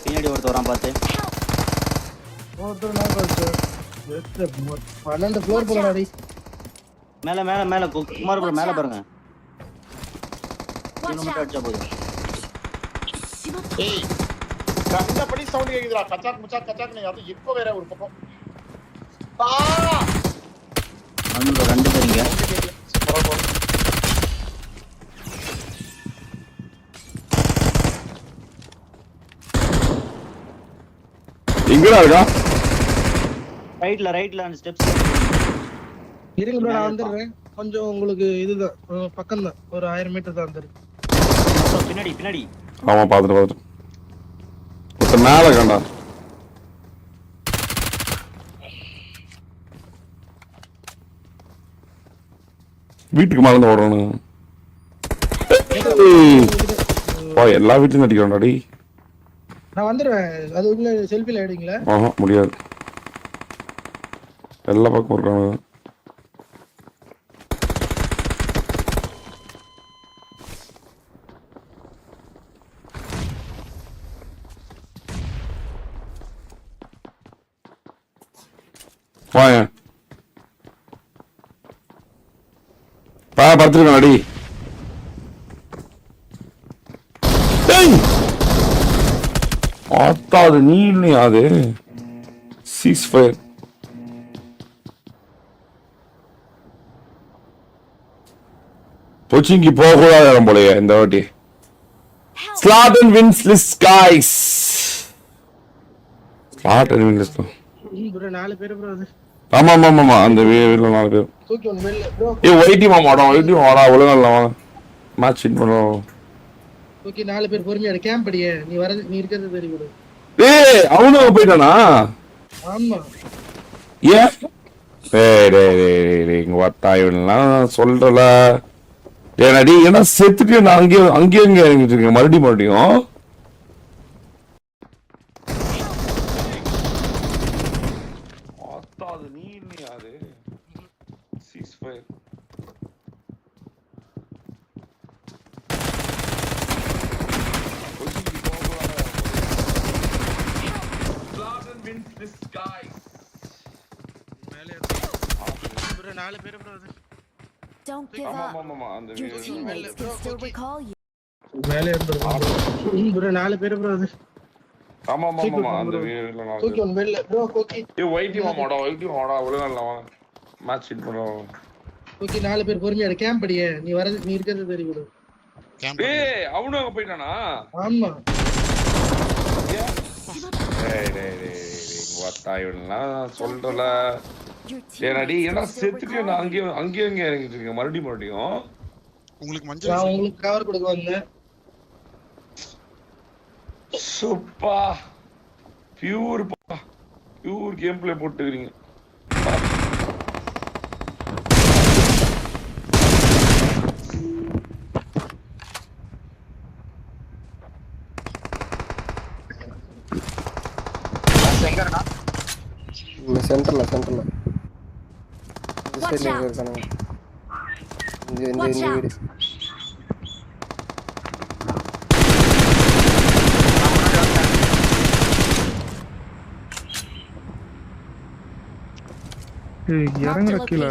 பின்னாடி ஒருத்தர் வரான் பார்த்து. ஒருத்தர் நான் கழிச்சு 12 ஃப்ளோர் போலடா. மேல மேல மேல குமார் ப்ரோ மேல பாருங்க. மட்டும் அடிச்சா போதும். ஏய் கண்டபடி சவுண்ட் கேக்குதுடா. கச்சாக் முச்சாக் கச்சாக்னு அது இப்போ வேற ஒரு பக்கம். அந்த ரெண்டு பேருங்க. எங்கடா இருக்கா? ரைட்ல அந்த ஸ்டெப்ஸ். இருங்க ப்ரோ நான் வந்துறேன். கொஞ்சம் உங்களுக்கு இதுதான் பக்கம் தான். ஒரு 1000 மீட்டர் தான் வந்துரு. பின்னாடி. ஆமா பாத்துட்டு. ஒருத்த மேல கண்டா. வீட்டுக்கு மேல ஓடணும். எல்லா வீட்லயும் அடிக்கிறான்டா. நான் வந்துடுவேன். அது உள்ள செல்ஃபில எடுங்களா? ஆஹா முடியாது. எல்லா பக்கம் இருக்காங்க. வாங்க படுத்துருக்கேன் அடி. அது நீ இல்லையா? அது சீஸ் ஃபயர். கொச்சிக்கு போக கூடாது போலயே இந்த வாட்டி. ஸ்லாட்டன் வின்ஸ் லிஸ்ட் गाइस. ஸ்லாட்டன் வின்ஸ் லிஸ்ட். ப்ரோ 4 பேர் ப்ரோ அது. ஆமா அந்த வீட்ல 4 பேர். தூக்கி ஒன் வெல்ல ப்ரோ. ஏய் ஒயிட்டி மாமாடா ஒழுங்கா இல்ல வா. மேட்ச் வின் பண்ணோம். ஓகே 4 பேர் பொறுமையா கேம்ப் அடியே. நீ இருக்கிறது தெரிய கொடு. ஏய் அவனும் போய்ட்டானா? ஆமா. டேய் இங்க வட்டாயெல்லாம் சொல்றல. ஏனடி என்ன செத்துட்டு நான் அங்கே இறங்கிட்டு இருக்கேன் மறுபடியும். அது நீ இல்லையா? அது சீஸ் ஃபயர். ப்ரோ 4 பேர் ப்ரோ அது. Don't give up. அந்த Your teammates can still recall you. மேலே இருந்துரு. ப்ரோ 4 பேர் ப்ரோ அது. ஆமா அந்த வீட்ல 4 தூக்கி ஒன் வெல்ல ப்ரோ. ஓகே ஏய் ஒயிட்டி மாமாடா ஒழுங்கா இல்ல வா. மேட்ச் வின் பண்ணோம். ஓகே 4 பேர் பொறுமையா கேம்ப் அடியே. நீ இருக்கிறது தெரிய கொடு. ஏய் அவனும் அங்க போய்ட்டானா? ஆமா. டேய் வட்டாயெல்லாம் சொல்றல. ஏனடி என்ன செத்துட்டு நான் அங்கே இறங்கிட்டு இருக்கேன் மறுபடியும். உங்களுக்கு மஞ்சள் நான் உங்களுக்கு கவர் கொடுக்க வந்தேன். சூப்பா பியூர் கேம் பிளே போட்டுக்கிறீங்க. சென்டர்ல இருக்கானுங்க. இந்த வீடு இறங்குற கீழே.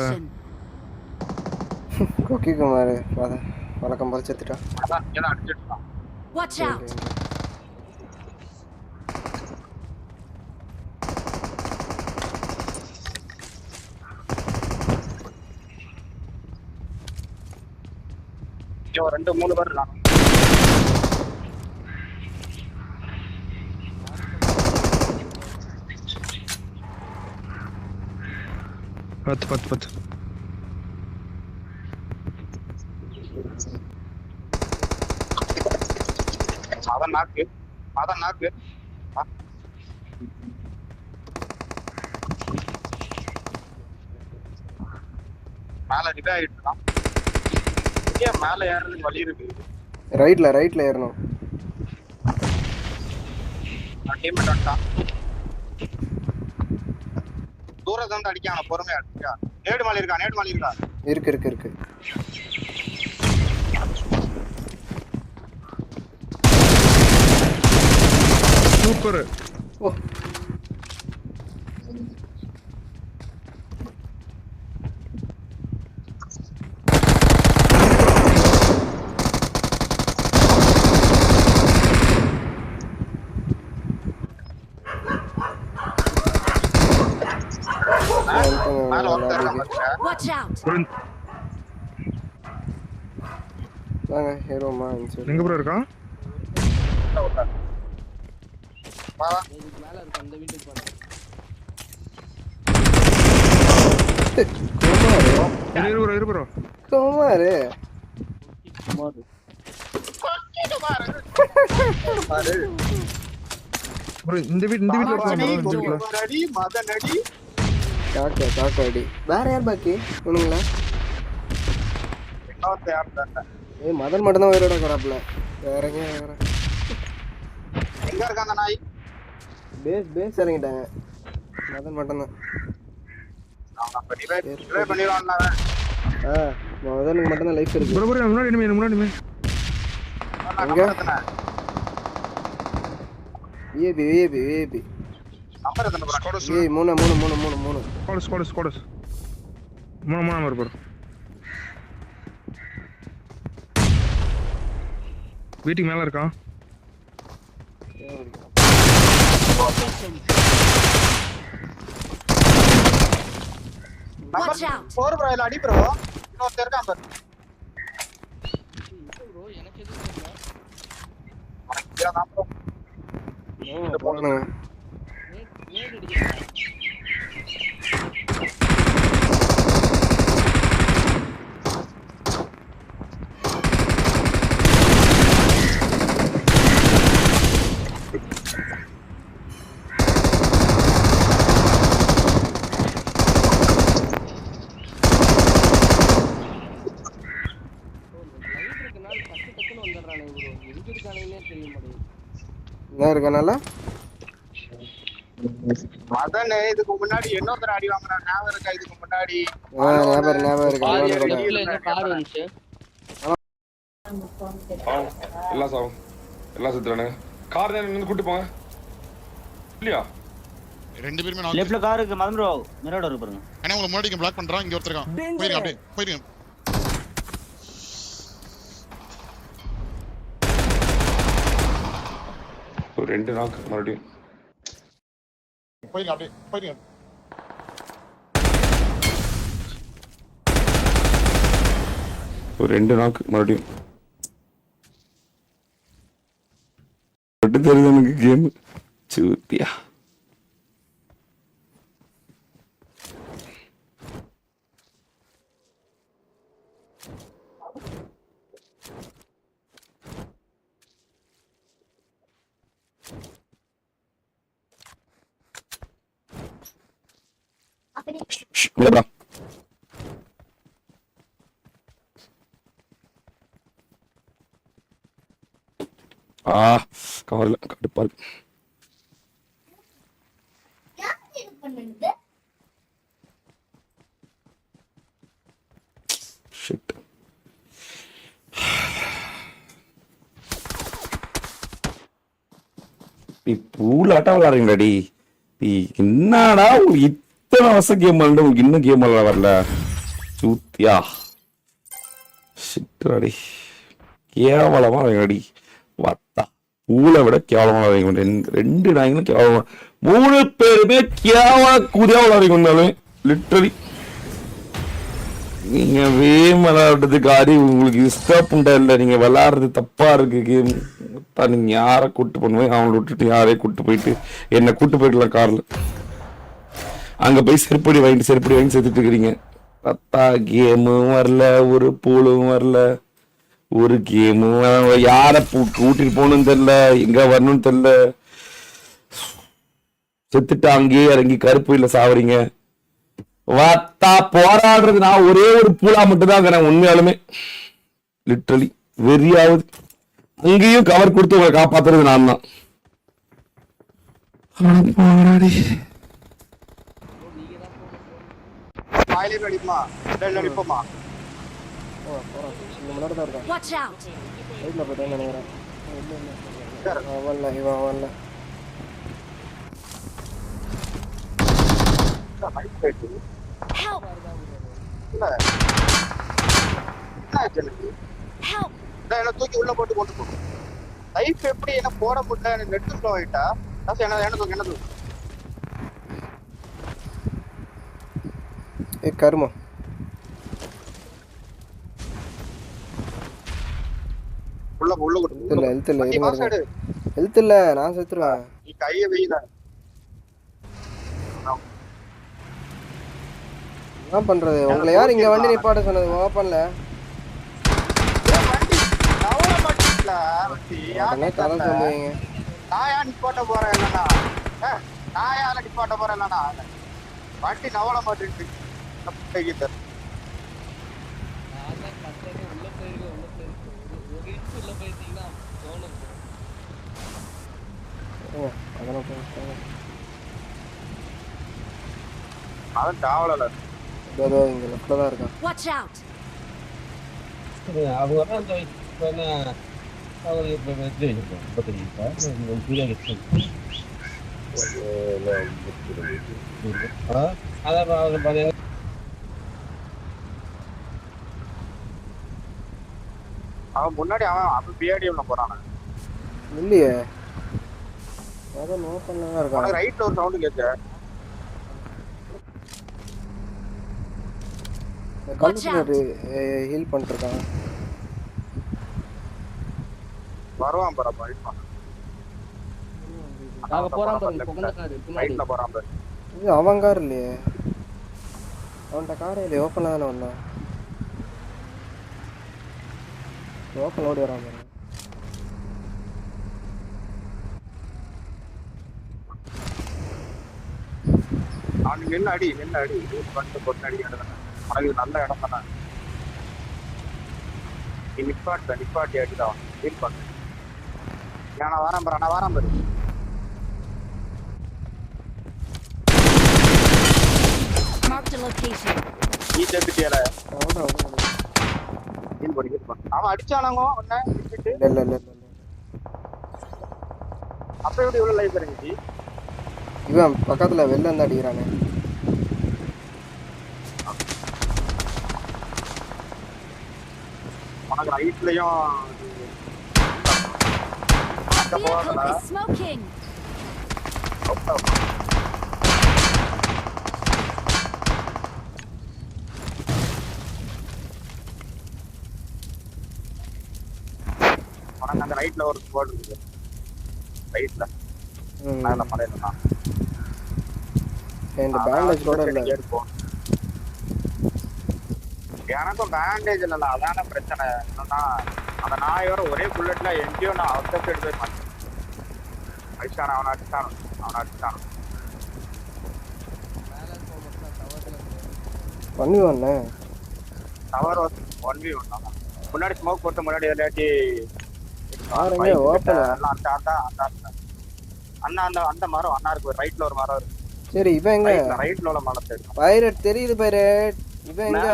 கொக்கி குமார் வழக்கம் போல செத்துட்டான். Watch out. இங்க 2-3 பேர் இருக்காங்க. பத்து அதான் நாக்கு மேல ரிவே ஆயிட்டு இருக்கான். மேல ஏறதுக்கு வழி இருக்கு. ரைட்ல ஏறணும். டீம்மேட் வந்துட்டான். தூரத்துல இருந்து அடிக்கான பொறுமையா அடிக்கா. நேடு மாலி இருக்கா. இருக்கு. சூப்பர். ஓ மேல ஒருத்தர் இருக்கான் பாத்துக்க. Watch out! வாங்க ஹீரோமா எங்க ப்ரோ இருக்கான்? வா வா. இரு ப்ரோ. குமாரு பாரு. ப்ரோ இந்த வீட்ல இருக்கான் ப்ரோ, இந்த வீட்ல. மதனடி மதனடி. காக்காடி வேற யார் பாக்கி ஒண்ணுங்களா? இன்னொருத்தன் யாரும் தெரியல. ஏய் மதன் மட்டும் தான் உயிரோட கராப்ல. வேறங்க வேற எங்க இருக்கான் அந்த நாய்? பேஸ் இறங்கிட்டாங்க. மதன் மட்டும் தான். அவன் அப்ப ரிவைவ் பண்ணிடுவான்ல அவன். மதனுக்கு மட்டும் தான் லைஃப் இருக்கு. ப்ரோ முன்னாடி நிமே எங்க விஏபி நம்பர் எத்தனை ப்ரோ? ஏய் 3 ஸ்குவாட்ஸ். மூணு நம்பர் ப்ரோ. வீட்டுக்கு மேல இருக்கான். Watch out! 4 ப்ரோ இல்ல அடி ப்ரோ. இன்னொருத்தர் இருக்கான் பாரு. உனக்கு இதான் ப்ரோ. போறானுங்க. என்ன இருக்கனால மதன் இதுக்கு முன்னாடி இன்னொருத்தர் அடி வாங்குறான். ஞாபகம் இருக்கா இதுக்கு முன்னாடி? ஞாபகம் இருக்கு. எல்லாம் செத்துறானுங்க. கார் நின்னு கூட்டி போங்க. இல்லையா? ரெண்டு பேருமே லெஃப்ட்ல கார் இருக்கு மதன் ப்ரோ. மிரர் இருக்கு பாருங்க. அண்ணா உங்களை முன்னாடி பிளாக் பண்றான். இங்க ஒருத்தர் இருக்கான். போயிருங்க அப்படியே போயிருங்க. ஒரு 2 நாக்கு மறுபடியும். போயிருங்க அப்படியே போயிருங்க. ஒரு 2 நாக்கு மறுபடியும். தெரியுது எனக்கு கேம் சூத்தியா. Mira, கவர்ல கடுப்பா இருக்கு. Shit. நீ பூலாட்டா விளையாடுறீங்களாடி? நீ என்னடா இத்தனை வருஷம் கேம் விளையாண்டு உங்களுக்கு இன்னும் கேம் விளையாட வரல? சூத்தியா சிட்டாடி கேவலமா விளையாடி வத்தா. பூலை விட கேவலமா விளையாடுங்க. 2 நாய்களும் கேவலமா, 3 பேருமே கேவல கூதியா விளையாடுங்க. லிட்டரலி நீங்க கேம் விளையாடுறதுக்கு ஆடி உங்களுக்கு இஷ்டப்புண்டா இல்லை. நீங்க விளையாடுறது தப்பா இருக்கு கேம். நீங்க யாரை கூட்டு பண்ணுவேன் அவங்களை விட்டுட்டு யாரையும் கூட்டு போயிட்டு என்னை கூட்டு போயிடலாம் கார்ல. அங்க போய் செருப்படி வாங்கிட்டு செத்துட்டு இருக்கிறீங்க. பத்தா கேமும் வரல, ஒரு பூலும் வரல, ஒரு கேமும் யாரை கூட்டிட்டு போகணும்னு தெரியல, எங்க வரணும்னு தெரியல. செத்துட்டு அங்கேயே இறங்கி கருப்பு இல்ல சாவறீங்க. வத்தா போராடுறது நான் ஒரே ஒரு பூலா மட்டும் தான் இருக்கிறேன் உண்மையாலுமே. லிட்டரலி வெறியாவது. அங்கேயும் கவர் கொடுத்து உங்களை காப்பாத்துறது நான் தான். போராடி அடிப்போமா அடிப்போமா. Watch out! Right side Help! இல்ல என்ன ஆச்சு எனக்கு Help! நான் என்ன தூக்கி உள்ள போட்டு கொண்டு போகும் லைஃப் எப்படி என்ன போட முடியல எனக்கு நெட் ஸ்லோ ஆயிட்டா என்ன தூக்கு கருமா உள்ள கொண்டு ஹெல்த் இல்ல வண்டி பாஸ் ஆயிடு ஹெல்த் இல்ல நான் செத்துருவேன். நீ கையை வெயில என்ன பண்றது? உங்களை யார் இங்க வண்டி நிப்பாட்ட சொன்னது? ஓப்பன்ல வண்டி நவல மாட்டீங்களா வண்டி உடனே கதை சொல்லுவீங்க. நாயா நிப்பாட்ட போறேன் இல்லைன்னா நாயால நிப்பாட்ட போறேன் இல்லைன்னா வண்டி நவல மாட்டேன்ட்டு அவன் தாவல ஏதோ இங்க லெஃப்ட்ல தான் இருக்கான். Watch out! அவங்க தான் அந்த என்ன அவங்க இப்போ வெற்றி வச்சிருக்கோம் 55 சூர்யா வெற்றி அதான் அவங்க பார்த்தீங்கன்னா அவன் முன்னாடி அவன் பிஏடிஎம்ல போறான் இல்லையே அதான் ஓப்பன்ல தான் இருக்கான். ரைட்ல ஒரு சவுண்ட் கேட்க கல்லுக்கு ஹீல் பண்ணிருக்கான். வருவான் பாரு வெயிட் பண்ணு நாங்க போறோம் பாருங்க பொங்கல கார் ரைட்ல போறான் பாரு இது அவன் கார் இல்லையே. அவன்கிட்ட காரே இல்லையே. ஓப்பன்ல தானே வந்தான். ஓப்பன் ஓடி வரான் பாரு. அவனுக்கு நின்று அடி பண்ணிட்டு பொண்ணு அடி உனக்கு நல்ல இடம் தானே நீ நிப்பாட்டி அடிதான் ஃபீல் பண்ணு நான் வரேன் பாரு Marked a location. நீ தெரிஞ்சுட்டியால அவன் ஃபீல் பண்ணி அவன் அடிச்சானாங்க உன்னை விட்டுட்டு இல்ல அப்ப எப்படி இவ்வளவு லைஃப் இருந்துச்சு இவன் பக்கத்துல வெளில இருந்து அடிக்கிறானே. உனக்கு ரைட்லயும் அங்க Vehicle போறா is smoking. உனக்கு அந்த ரைட்ல ஒரு ஸ்குவாட் இருக்குது ரைட்ல மேல மலையில தான் இந்த பேண்டேஜ் கூட இல்ல. எனக்கும் பேண்டேஜ் இல்ல அதான பிரச்சனை என்னன்னா அந்த நாயோட ஒரே புல்லட்ல எங்கேயோ நான் அவசரத்தை எடுத்து போய் மாட்டேன் அவனை அடிச்சானு பண்ணி வந்தே டவர் 1v1 தான் முன்னாடி ஸ்மோக் போட்டு முன்னாடி இல்லாட்டி பாருங்க ஓப்பன் அந்த மரம் அண்ணா இருக்கு ரைட்ல ஒரு மரம் இருக்கு. சரி இவன் எங்க? ரைட்ல உள்ள மரம் தெரியும் பைரட் தெரியுது பைரட். இவன் எங்க?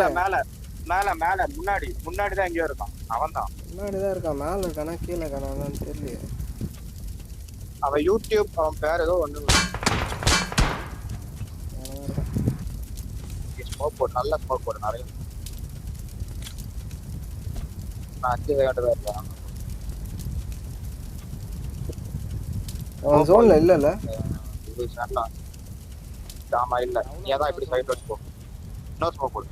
மேல முன்னாடி தான் எங்கேயோ இருக்கான். அவன் தான் முன்னாடி தான் இருக்கான். மேல இருக்கானா கீழே இருக்கானான்னு தெரியல. அவன் யூடியூப் அவன் பேர் ஏதோ ஒண்ணு ஸ்மோக் போட்டு நல்ல ஸ்மோக் போட்டு நிறைய நான் 5 செகண்ட் தான் இருக்கேன். அவன் ஜோன்ல இல்லல. இது சரிடா ஆமா இல்ல நீ அதான் இப்படி சைட் வச்சு போ. நோ ஸ்மோக் போடு.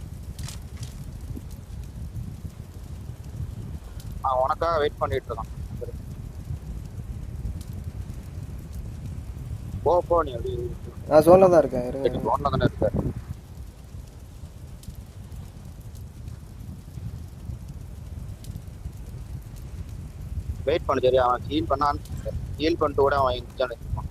உனக்காக வெயிட் பண்ணிட்டு இருக்கான். போ நீ அப்படி நான் ஜோன்ல தான் இருக்கேன். இருங்க ஜோன்ல தானே இருக்க. வெயிட் பண்ணு சரியா அவன் ஹீல் பண்ணிட்டு கூட அவன் இன்ஜான் எடுத்துப்பான்.